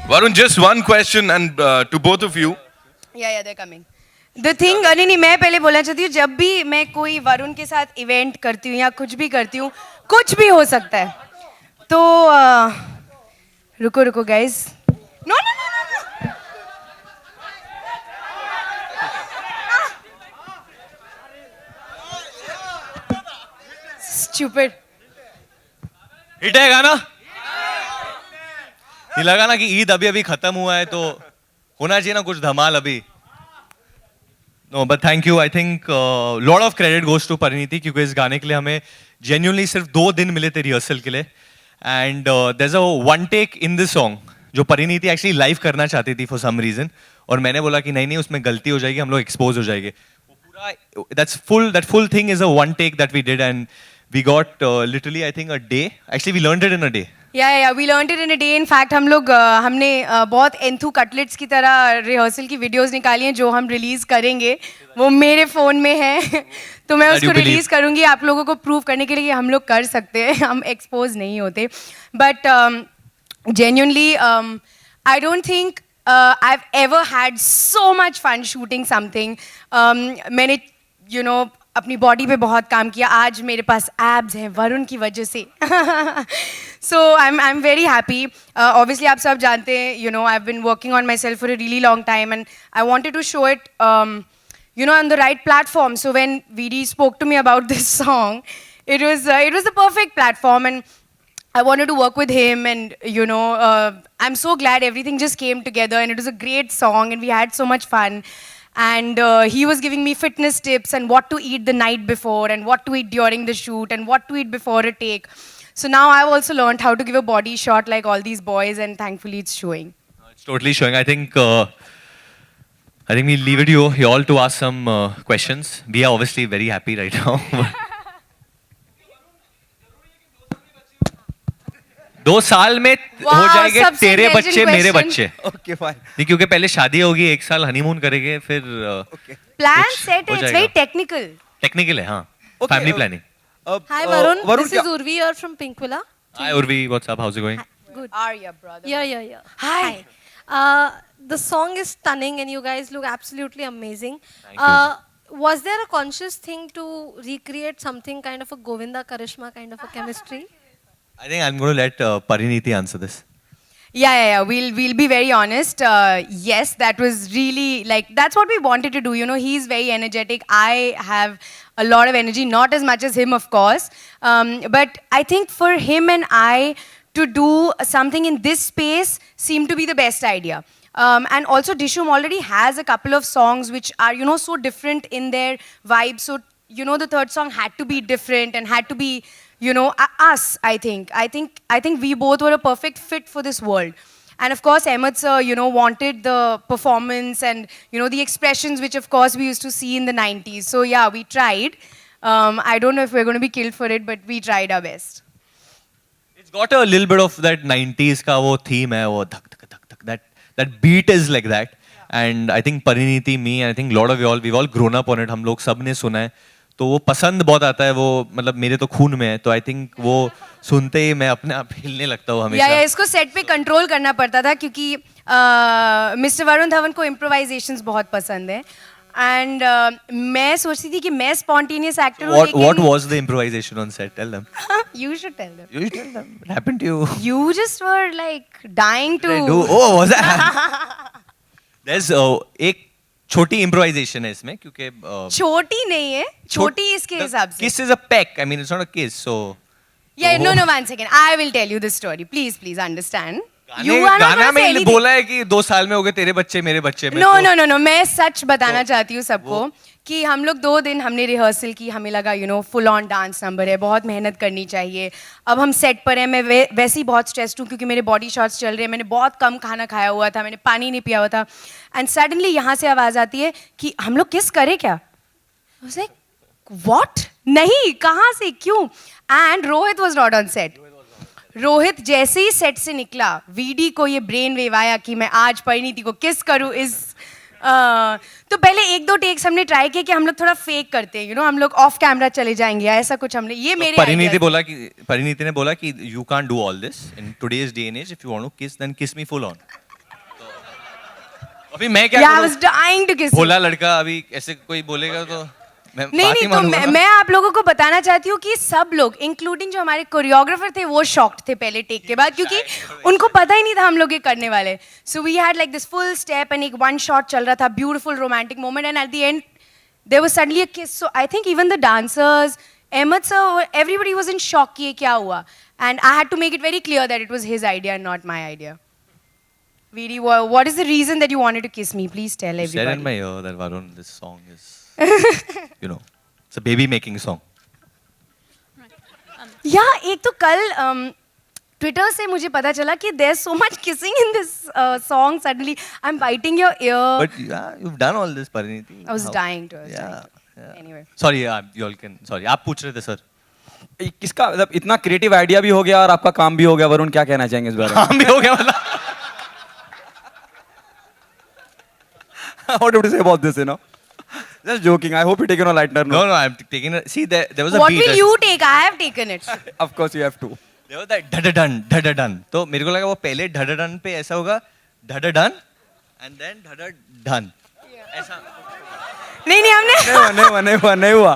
Varun, just one question and to both of you. या they're coming. The thing, नहीं मैं पहले बोलना चाहती हूँ, जब भी मैं कोई वरुण के साथ इवेंट करती हूँ या कुछ भी करती हूँ, कुछ भी हो सकता है. तो रुको गाइस. No. Stupid. हिट है गाना. ये लगा ना कि ईद अभी अभी खत्म हुआ है तो होना चाहिए ना कुछ धमाल अभी. No, but thank you. I think lot of credit goes to Parineeti क्योंकि इस गाने के लिए हमें genuinely सिर्फ 2 दिन मिले थे रिहर्सल के लिए. And there's a one take in this song जो परिणीति actually live करना चाहती थी for some reason. और मैंने बोला कि नहीं उसमें गलती हो जाएगी, हम लोग expose हो जाएंगे. वो पूरा that full thing is a one take that we did and we got literally I think a day. Actually we learned it in a day. या we learned it in a day. In fact हमने बहुत enthu cutlets की तरह rehearsal की videos निकाली हैं जो हम रिलीज करेंगे. वो मेरे फोन में है तो मैं उसको रिलीज करूंगी आप लोगों को प्रूव करने के लिए कि हम लोग कर सकते हैं, हम एक्सपोज नहीं होते. But genuinely I don't think I've ever had so much fun shooting something. मैंने अपनी बॉडी पे बहुत काम किया. आज मेरे पास एब्स हैं वरुण की वजह से. So I'm very happy. Obviously आप सब जानते हैं, I've been working on myself for a really long time and I wanted to show it on the right platform. So when VD spoke to me about this song, it was the perfect platform and I wanted to work with him and I'm so glad everything just came together and it was a great song and we had so much fun. And he was giving me fitness tips and what to eat the night before and what to eat during the shoot and what to eat before a take. So now I've also learned how to give a body shot like all these boys and thankfully it's showing. It's totally showing. I think we'll leave it to you all to ask some questions. We are obviously very happy right now. 2 साल में हो जाएंगे तेरे बच्चे मेरे बच्चे. Okay, fine. नहीं क्योंकि पहले शादी होगी 1 साल हनीमून करेंगे फिर Plan set, it's very technical. Technical है हाँ. Okay, family planning. Hi Varun, this is क्या- Urvi, you're from Pinkvilla. Hi Urvi, what's up? How's it going? Good. Arya, brother. Yeah. Hi. The song is stunning and you guys look absolutely amazing. Thank you. Was there a conscious thing to recreate something kind of a Govinda Karishma kind of a chemistry? I think I'm going to let Pariniti answer this. Yeah. We'll be very honest. Yes, that was really that's what we wanted to do. He's very energetic. I have a lot of energy, not as much as him, of course. But I think for him and I to do something in this space seemed to be the best idea. And also Dishum already has a couple of songs which are, so different in their vibe. So, the third song had to be different and had to be us, I think. I think we both were a perfect fit for this world. And of course, Ahmed sir, wanted the performance and, the expressions which of course we used to see in the 90s. So yeah, we tried. I don't know if we're going to be killed for it, but we tried our best. It's got a little bit of that 90s का वो theme है, वो धक धक धक धक, that beat is like that. And I think Pariniti, me, and I think a lot of you all, we've all grown up on it. हम लोग सब ने सुना है. तो वो पसंद बहुत आता है, वो मतलब मेरे तो खून में है. तो आई थिंक वो सुनते ही मैं अपने आप हिलने लगता हूँ हमेशा. या इसको सेट पे कंट्रोल करना पड़ता था क्योंकि मिस्टर वरुण धवन को इम्प्रोवाइजेशंस बहुत पसंद है. एंड मैं सोचती थी कि मैं स्पॉन्टेनियस एक्टर हूँ. What was the improvisation on set? Tell them. You should tell them. You tell them. What happened to you? You just were like dying to. Oh, was that? There's एक छोटी improvisation है इसमें क्योंकि छोटी नहीं है, छोटी इसके हिसाब से. Kiss is a peck. I mean, it's not a kiss. So. Yeah, no, 1 second. I will tell you the story. Please understand. You are not गाना going to में say anything. बोला है कि 2 साल में हो गए तेरे बच्चे मेरे बच्चे. No. मैं सच बताना चाहती हूँ सबको कि हम लोग 2 दिन हमने रिहर्सल की. हमें लगा फुल ऑन डांस नंबर है, बहुत मेहनत करनी चाहिए. अब हम सेट पर हैं. मैं वैसे ही बहुत स्ट्रेस्ड हूँ क्योंकि मेरे बॉडी शॉट्स चल रहे हैं. मैंने बहुत कम खाना खाया हुआ था, मैंने पानी नहीं पिया हुआ था. एंड सडनली यहाँ से आवाज़ आती है कि हम लोग किस करें क्या. व्हाट? नहीं, कहाँ से, क्यों? And Rohit was not on set. Rohit जैसे ही सेट से निकला, वीडी को ये ब्रेन वेव आया कि मैं आज परिणीति को किस करूं. तो पहले 1-2 टेक्स हमने ट्राई किया कि हम लोग थोड़ा फेक करते हैं, हम लोग ऑफ कैमरा चले जाएंगे या ऐसा कुछ. हमने ये मेरे परिणीति ने बोला कि you can't do all this in today's day and age. If you want to kiss then kiss me full on. अभी मैं क्या Yeah, I करूं? was dying to kiss him. भोला लड़का अभी ऐसे कोई बोलेगा तो मैं नहीं बात ही नहीं, तो मानूंगा ना। मैं आप लोगों को बताना चाहती हूँ कि सब लोग इंक्लूडिंग जो हमारे कोरियोग्राफर थे वो शॉक्ड थे पहले टेक के बाद, क्योंकि उनको पता ही नहीं था हम लोग ये करने वाले. So we had like this full step and एक वन शॉट चल रहा था, beautiful romantic moment, and at the end there was suddenly a kiss. So I think even the dancers, Ahmed sir, everybody was in shock कि ये क्या हुआ, and I had to make it very clear that it was his idea and not my idea. Veeri, what is the reason that you wanted to kiss me? Please tell Said in everybody. my ear that Varun, this song is, you know, it's a baby making song. या एक तो कल Twitter से मुझे पता चला कि there so much kissing in this song. Suddenly I am biting your ear. But yeah, you've done all this, Pariniti. I was dying to. Yeah. Anyway. Sorry, you all can. Sorry, आप पूछ रहे थे sir. किसका मतलब इतना creative idea भी हो गया और आपका काम भी हो गया. वरुण, क्या कहना चाहेंगे इस बारे में? काम भी हो गया मतलब. What would you say about this, you know? Just joking. I hope you take it on a lighter note. No, I'm taking it. See, there was a What beat. will you take? I have taken it. Of course you have to. There was that dhadadun. तो मेरे को लगा वो पहले dhadadun पे ऐसा होगा dhadadun and then dhadadun. ऐसा. नहीं नहीं हमने नहीं हुआ.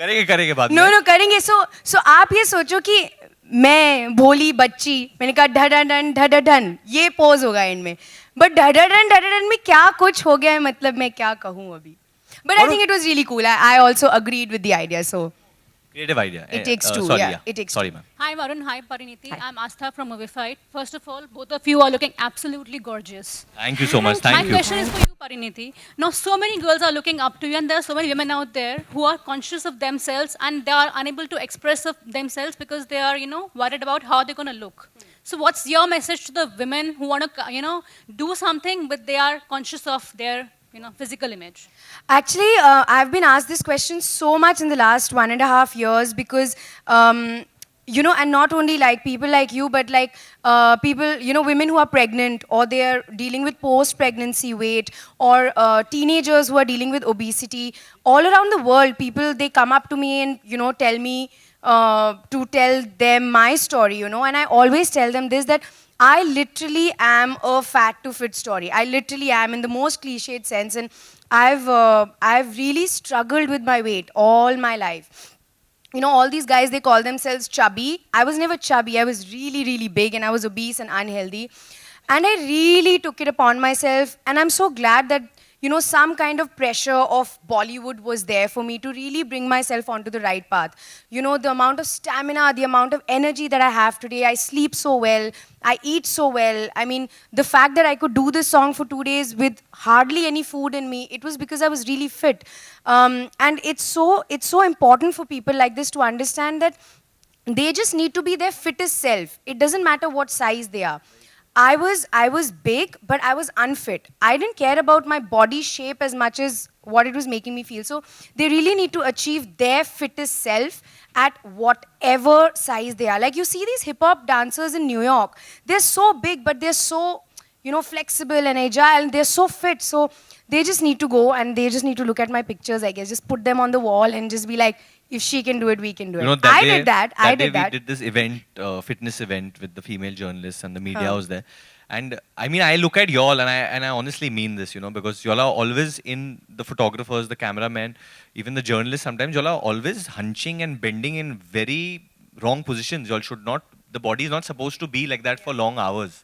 करेंगे बाद में. नो करेंगे. सो आप ये सोचो कि मैं भोली बच्ची, मैंने कहा ढडन ये पोज होगा इनमें, बट ढडन में क्या कुछ हो गया है, मतलब मैं क्या कहूँ अभी. But I think it was really cool. I also agreed with the idea. So Creative idea. It takes two, Sorry, yeah, it takes Sorry, two. ma'am. Hi Varun, hi Pariniti. I'm Astha from Movified. First of all, both of you are looking absolutely gorgeous. Thank you so much. My Thank you. question is for you, Pariniti. Now, so many girls are looking up to you, and there are so many women out there who are conscious of themselves and they are unable to express of themselves because they are, worried about how they're going to look. So, what's your message to the women who want to, do something but they are conscious of their, physical image? Actually, I've been asked this question so much in the last 1.5 years because, and not only like people like you, but like people, women who are pregnant or they are dealing with post-pregnancy weight, or teenagers who are dealing with obesity. All around the world, people, they come up to me and, tell me to tell them my story, and I always tell them this, that I literally am a fat to fit story. I literally am, in the most cliched sense, and I've really struggled with my weight all my life. All these guys, they call themselves chubby. I was never chubby. I was really, really big, and I was obese and unhealthy. And I really took it upon myself, and I'm so glad that, some kind of pressure of Bollywood was there for me to really bring myself onto the right path. The amount of stamina, the amount of energy that I have today, I sleep so well, I eat so well. I mean, the fact that I could do this song for 2 days with hardly any food in me, it was because I was really fit. And it's so important for people like this to understand that they just need to be their fittest self. It doesn't matter what size they are. I was big, but I was unfit. I didn't care about my body shape as much as what it was making me feel. So they really need to achieve their fittest self at whatever size they are. Like you see these hip-hop dancers in New York. They're so big, but they're so, flexible and agile, and they're so fit. So they just need to go and they just need to look at my pictures, I guess. Just put them on the wall and just be like, if she can do it, we can do it. I did that. I did that. We did this event, fitness event with the female journalists and the media was there. And I mean, I look at y'all and I honestly mean this, because y'all are always in, the photographers, the cameramen, even the journalists, sometimes y'all are always hunching and bending in very wrong positions. Y'all should not, the body is not supposed to be like that for long hours.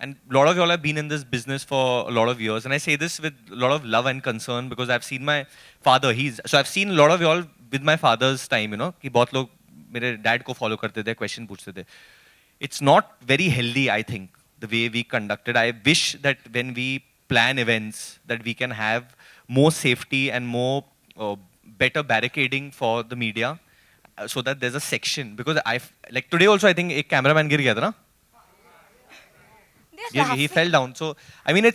And a lot of y'all have been in this business for a lot of years. And I say this with a lot of love and concern because I've seen my father. So I've seen a lot of y'all with my father's time, कि बहुत लोग मेरे dad को follow करते थे, question पूछते थे. It's not very healthy, I think, the way we conducted. I wish that when we plan events, that we can have more safety and more better barricading for the media, so that there's a section. Because like today also, I think एक cameraman गिर गया था ना? He fell down. So I mean,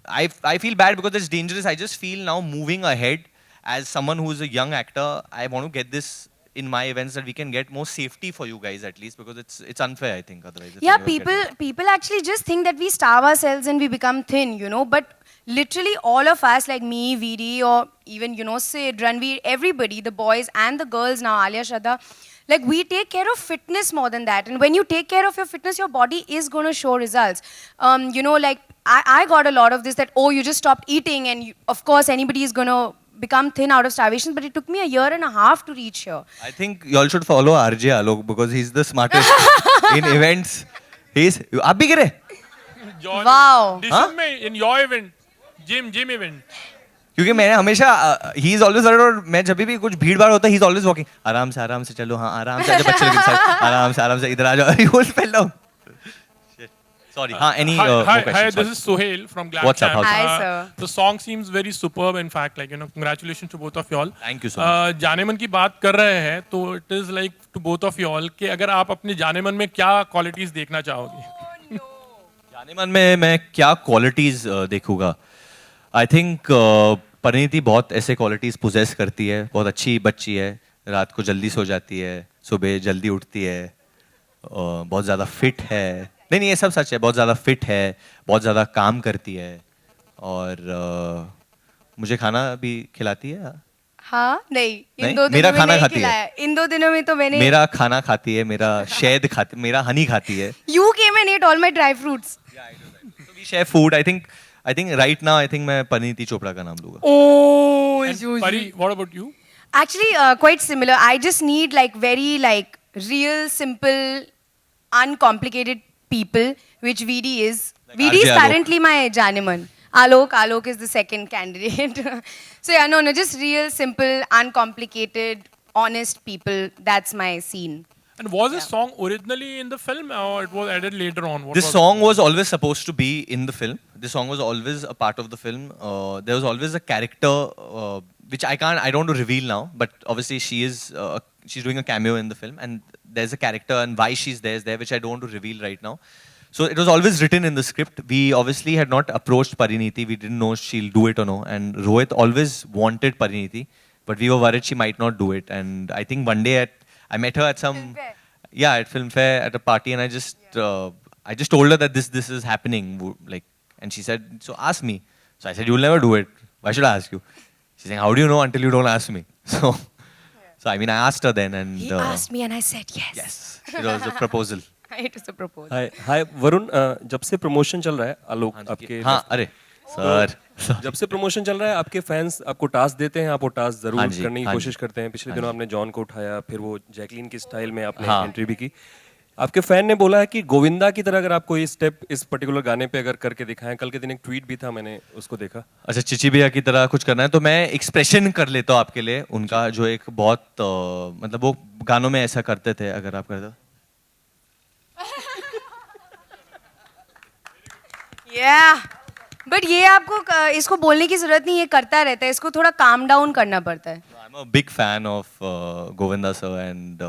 I feel bad because it's dangerous. I just feel now moving ahead as someone who is a young actor, I want to get this in my events that we can get more safety for you guys at least, because it's unfair, I think, otherwise. Yeah, people actually just think that we starve ourselves and we become thin, but literally all of us, like me, Veeri, or even, Sid, Ranveer, everybody, the boys and the girls now, Alia, Shraddha, Like we take care of fitness more than that, and when you take care of your fitness, your body is going to show results. You know, like I got a lot of this that, oh, you just stopped eating, and you, of course anybody is going to become thin out of starvation, but it took me a year and a half to reach here. I think you all should follow RJ Alok because he's the smartest in events. आप भी गिरे? Wow. Dishoom में in your event gym event क्योंकि मैंने हमेशा he is always और मैं जब भी कुछ भीड़ भाड़ होता है ही इज ऑलवेज वॉकिंग आराम से चलो हाँ आराम से आजा बच्चे लोग के साथ आराम से इधर आ जाओ you will fell down sorry हाँ any Hi, this is Sohail from Glam What's up, Champ. how's it? Hi, sir. The song seems very superb. In fact, like congratulations to both of you all. Thank you so much. Jaaneman की बात कर रहे हैं तो it is like to both of you all कि अगर आप अपने जानेमन में क्या qualities देखना चाहोगे? जाने मन में मैं क्या क्वालिटीज देखूंगा आई थिंक परिणीति बहुत ऐसे क्वालिटीज पोजेस करती है बहुत अच्छी बच्ची है रात को जल्दी सो जाती है सुबह जल्दी उठती है बहुत ज़्यादा फिट है नहीं ये सब सच है बहुत ज़्यादा फिट है बहुत ज़्यादा काम करती है और मुझे खाना भी खिलाती है हाँ नहीं इन नहीं, दो मेरा दिनों में खाना नहीं खाती है। खिलाया। इन 2 दिनों में तो मैंने मेरा खाना खाती है मेरा शहद खाती मेरा हनी खाती है You came and ate all my dry fruits. So we share food. I think right now मैं परिणीति चोपड़ा का नाम लूंगा. Oh, And Pari, what about you? actually quite similar. I just need like very like real, simple, uncomplicated people, which VD is. Like VD is RJ Alok. currently my Janeman. Alok is the second candidate. So yeah, no, just real, simple, uncomplicated, honest people. That's my scene. And was this song originally in the film or it was added later on? What This was song was always supposed to be in the film. This song was always a part of the film. There was always a character which I don't want to reveal now, but obviously she's doing a cameo in the film, and there's a character and why she's there is there, which I don't want to reveal right now. So it was always written in the script. We obviously had not approached Parineeti. We didn't know she'll do it or no. And Rohit always wanted Parineeti, but we were worried she might not do it. And I think one day I met her at some at film fair at a party, and I just told her that this is happening, like, and she said, so ask me. So I said, you'll never do it. Why should I ask you? She's saying, how do you know until you don't ask me? So I mean, I asked her then, and He asked me and I said yes. yes, it was a proposal. It was a proposal. हाय वरुण जब से promotion चल रहा है आलोक आपके हाँ अरे sir जब से प्रमोशन चल रहा है आपके फैंस आपको टास्क देते हैं आप वो टास्क जरूर हाँ जी, करने की हाँ कोशिश जी, करते हैं पिछले दिनों आपने जॉन को उठाया फिर वो जैकलीन की स्टाइल में आपने हाँ। एंट्री भी की आपके फैन ने बोला है कि गोविंदा की तरह अगर आपको ये स्टेप इस पर्टिकुलर गाने पे अगर करके दिखाएं कल के दिन एक ट्वीट भी था मैंने उसको देखा अच्छा चिची भैया की तरह कुछ करना है तो मैं एक्सप्रेशन कर लेता हूँ आपके लिए उनका जो एक बहुत मतलब वो गानों में ऐसा करते थे अगर आप करते Yeah. बट ये आपको इसको बोलने की जरूरत नहीं, ये करता रहता है, इसको थोड़ा काम डाउन करना पड़ता है. I'm a big fan of Govinda sir and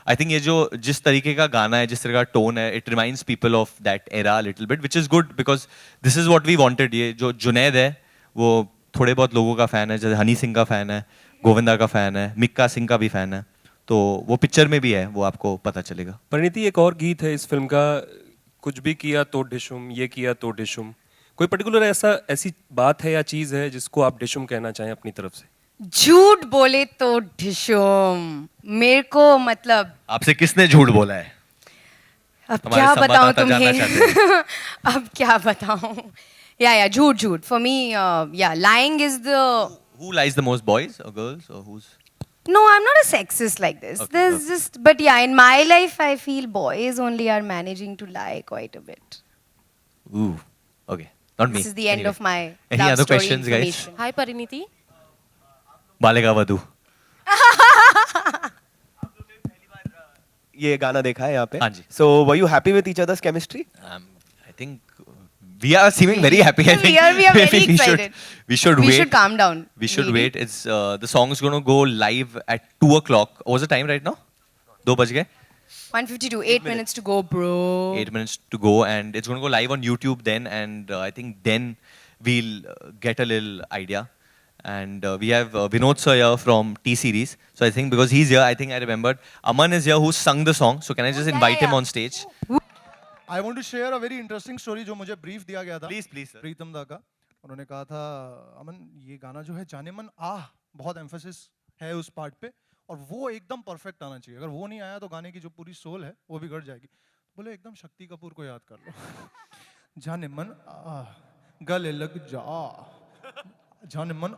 I think ये जो जिस तरीके का गाना है जिस तरह का टोन है it reminds people of that era a little bit which is good because this is what we wanted. ये जो जुनैद है वो थोड़े बहुत लोगों का फैन है जैसे हनी सिंह का फैन है गोविंदा का फैन है मिक्का सिंह का भी फैन है तो वो पिक्चर में भी है वो आपको पता चलेगा. परिणीति एक और गीत है इस फिल्म का कुछ भी किया तो डिशुम ये किया तो डिशुम कोई पर्टिकुलर ऐसी बात है या चीज है जिसको आप डिशुम कहना चाहें अपनी तरफ से. झूठ बोले तो ढिशुम मेरे को मतलब आपसे किसने झूठ बोला है? अब हमारे क्या बताऊं संवाददाता जानना तुम्हें अब क्या बताऊं या झूठ फॉर मी या lying is the Who lies the most, boys or girls or who's? No, I'm not a sexist like this. Okay, There's okay. just, but yeah, in my life, I feel boys only are managing to lie quite a bit. Ooh, okay, not me. This is the end Anyway. of my Any love other story questions, guys? information. Hi, Pariniti. Balika Vadhu. ये गाना देखा है यहाँ पे. हाँ जी. So were you happy with each other's chemistry? I think we are seeming very happy. I think We are very excited. We should We wait. should calm down. We should Really. wait. It's the song is going to go live at 2:00. What's the time right now? 2 बज गए. 152, 8 minutes to go, bro. 8 minutes to go, and it's going to go live on YouTube then, and I think then we'll get a little idea. And we have Vinod sir here from T Series. So I think because he's here, I think I remembered Aman is here who sung the song. So can I just invite him on stage? I want to share a very interesting story जो मुझे brief दिया गया था. Please, please, sir. प्रीतम दा का. उन्होंने कहा था अमन ये गाना जो है जाने मन बहुत emphasis है उस part पे और वो एकदम परफेक्ट आना चाहिए. अगर वो नहीं आया तो गाने की जो पूरी सोल है वो बिगड़ जाएगी. बोले एकदम शक्ति कपूर को याद कर लो. जाने मन गले लग जा, जाने मन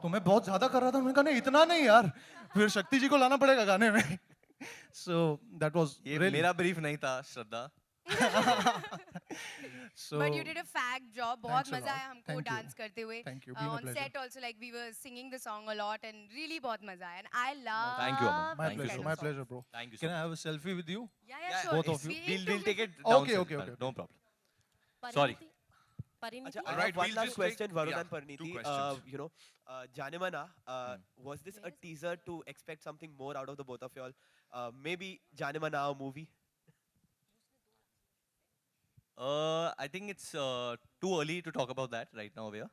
तो मैं बहुत ज्यादा कर रहा था. मैंने कहा नहीं इतना नहीं यार, फिर शक्ति जी को लाना पड़ेगा गाने में. So that was ये really मेरा brief नहीं था, श्रद्धा. so. But you did a fab job. बहुत Thanks a मजा lot. आया हमको Thank you. डांस करते हुए. Thank you. Been a On pleasure. set also, like we were singing the song a lot and really बहुत मजा आया. And I love. Thank you, Aman. My Thank you pleasure, so my much. pleasure, bro. Thank you so Can I much. have a selfie with you? Yeah, sure. Both of you. We'll take it Okay, downstairs. okay, okay. No problem. Sorry. Pariniti? Achha, I Alright, have one we'll last just question, take- Varun yeah, and two Pariniti. questions. You know, Jaane Mana, was this a teaser to expect something more out of the both of y'all? Maybe Jaane Mana a movie? I think it's too early to talk about that right now, Via.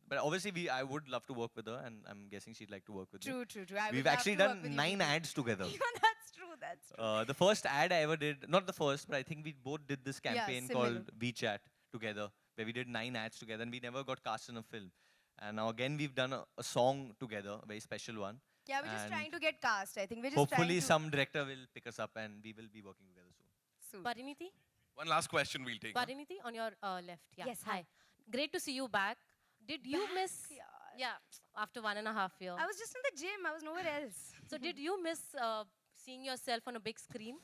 But obviously, I would love to work with her, and I'm guessing she'd like to work with me. True. I would We've love actually to work done with you 9 too. ads together. Yeah, that's true. The first ad I ever did, not the first, but I think we both did this campaign similar. called WeChat together, where we did 9 ads together, and we never got cast in a film. And now again, we've done a song together, a very special one. Yeah, we're just And trying to get cast. I think we're just Hopefully, trying to. some director will pick us up, and we will be working together soon. Pariniti? One last question we'll take. Pariniti, on your left. Yeah. Yes, Hi. Great to see you back. Did you miss? Yeah, after 1.5 years. I was just in the gym. I was nowhere else. So did you miss seeing yourself on a big screen?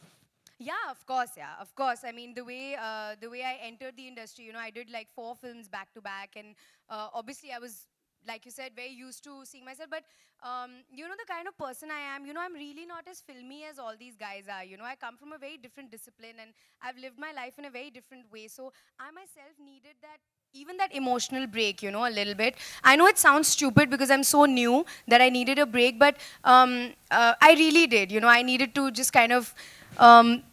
Yeah, of course. I mean, the way I entered the industry, you know, I did like 4 films back to back, and obviously I was, like you said, very used to seeing myself. But you know, the kind of person I am, you know, I'm really not as filmy as all these guys are. You know, I come from a very different discipline, and I've lived my life in a very different way. So I myself needed that. Even that emotional break, you know, a little bit. I know it sounds stupid because I'm so new that I needed a break, but I really did. You know, I needed to just kind of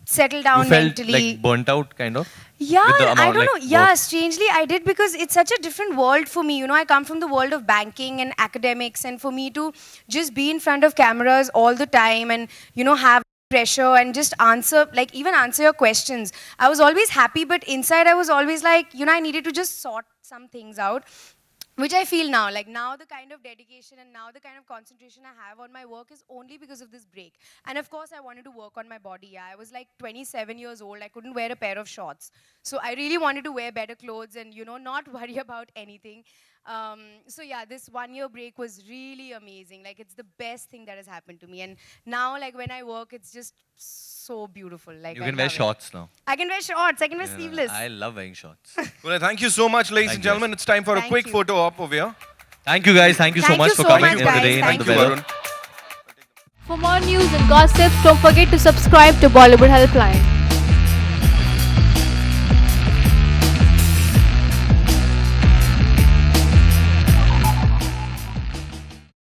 settle down You felt mentally. like burnt out, kind of? Yeah, With the I amount, don't like, know. Yeah, work? strangely I did, because it's such a different world for me. You know, I come from the world of banking and academics, and for me to just be in front of cameras all the time and, you know, have pressure and just answer your questions. I was always happy, but inside I was always like, you know, I needed to just sort some things out. Which I feel now, like now the kind of dedication and now the kind of concentration I have on my work is only because of this break. And of course, I wanted to work on my body. Yeah, I was like 27 years old. I couldn't wear a pair of shorts. So I really wanted to wear better clothes and, you know, not worry about anything. So yeah, this 1 year break was really amazing. Like, it's the best thing that has happened to me. And now, like, when I work, it's just so beautiful. Like, You I can wear love it. shorts now. I can wear shorts. I can wear sleeveless. I love wearing shorts. Well, thank you so much, ladies Thank and you. gentlemen. It's time for a Thank quick you. photo op over here. Thank you, guys. Thank you so Thank much you for so coming much, in the guys. rain Thank and the you, weather. Varun. For more news and gossips, don't forget to subscribe to Bollywood Helpline.